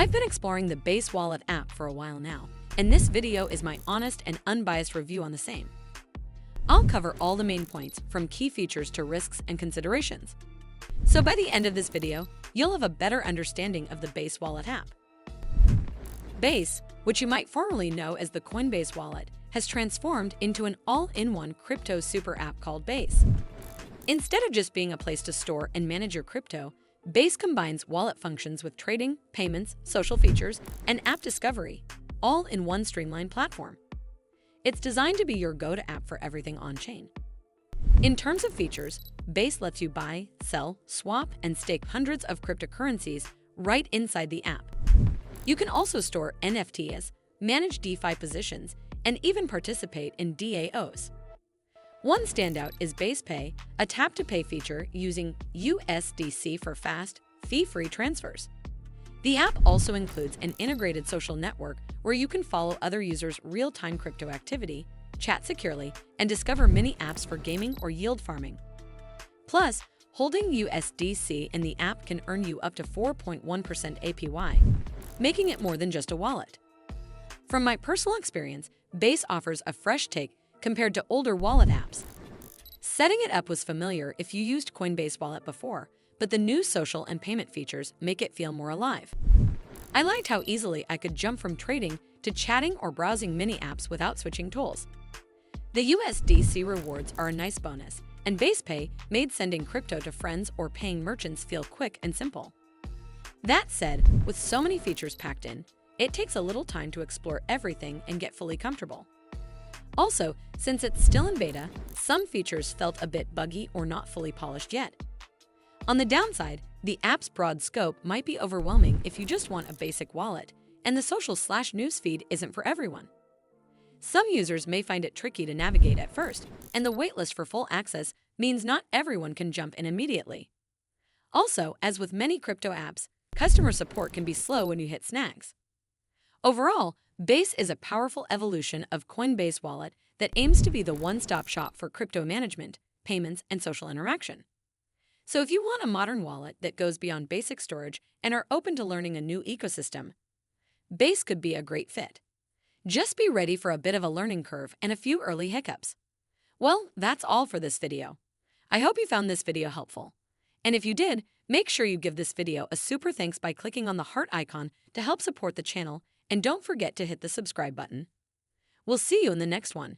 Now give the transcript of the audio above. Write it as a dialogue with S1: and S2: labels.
S1: I've been exploring the Base Wallet app for a while now, and this video is my honest and unbiased review on the same. I'll cover all the main points, from key features to risks and considerations. So by the end of this video, you'll have a better understanding of the Base Wallet app. Base, which you might formerly know as the Coinbase Wallet, has transformed into an all-in-one crypto super app called Base. Instead of just being a place to store and manage your crypto, Base combines wallet functions with trading, payments, social features, and app discovery, all in one streamlined platform. It's designed to be your go-to app for everything on-chain. In terms of features, Base lets you buy, sell, swap, and stake hundreds of cryptocurrencies right inside the app. You can also store NFTs, manage DeFi positions, and even participate in dApps. One standout is Base Pay, a tap-to-pay feature using USDC for fast, fee-free transfers. The app also includes an integrated social network where you can follow other users' real-time crypto activity, chat securely, and discover mini apps for gaming or yield farming. Plus, holding USDC in the app can earn you up to 4.1% APY, making it more than just a wallet. From my personal experience, Base offers a fresh take compared to older wallet apps. Setting it up was familiar if you used Coinbase Wallet before, but the new social and payment features make it feel more alive. I liked how easily I could jump from trading to chatting or browsing mini apps without switching tools. The USDC rewards are a nice bonus, and Base Pay made sending crypto to friends or paying merchants feel quick and simple. That said, with so many features packed in, it takes a little time to explore everything and get fully comfortable. Also, since it's still in beta, some features felt a bit buggy or not fully polished yet. On the downside, the app's broad scope might be overwhelming if you just want a basic wallet, and the social/news feed isn't for everyone. Some users may find it tricky to navigate at first, and the waitlist for full access means not everyone can jump in immediately. Also, as with many crypto apps, customer support can be slow when you hit snags. Overall, Base is a powerful evolution of Coinbase Wallet that aims to be the one-stop shop for crypto management, payments, and social interaction. So if you want a modern wallet that goes beyond basic storage and are open to learning a new ecosystem, Base could be a great fit. Just be ready for a bit of a learning curve and a few early hiccups. Well, that's all for this video. I hope you found this video helpful. And if you did, make sure you give this video a super thanks by clicking on the heart icon to help support the channel, and don't forget to hit the subscribe button. We'll see you in the next one.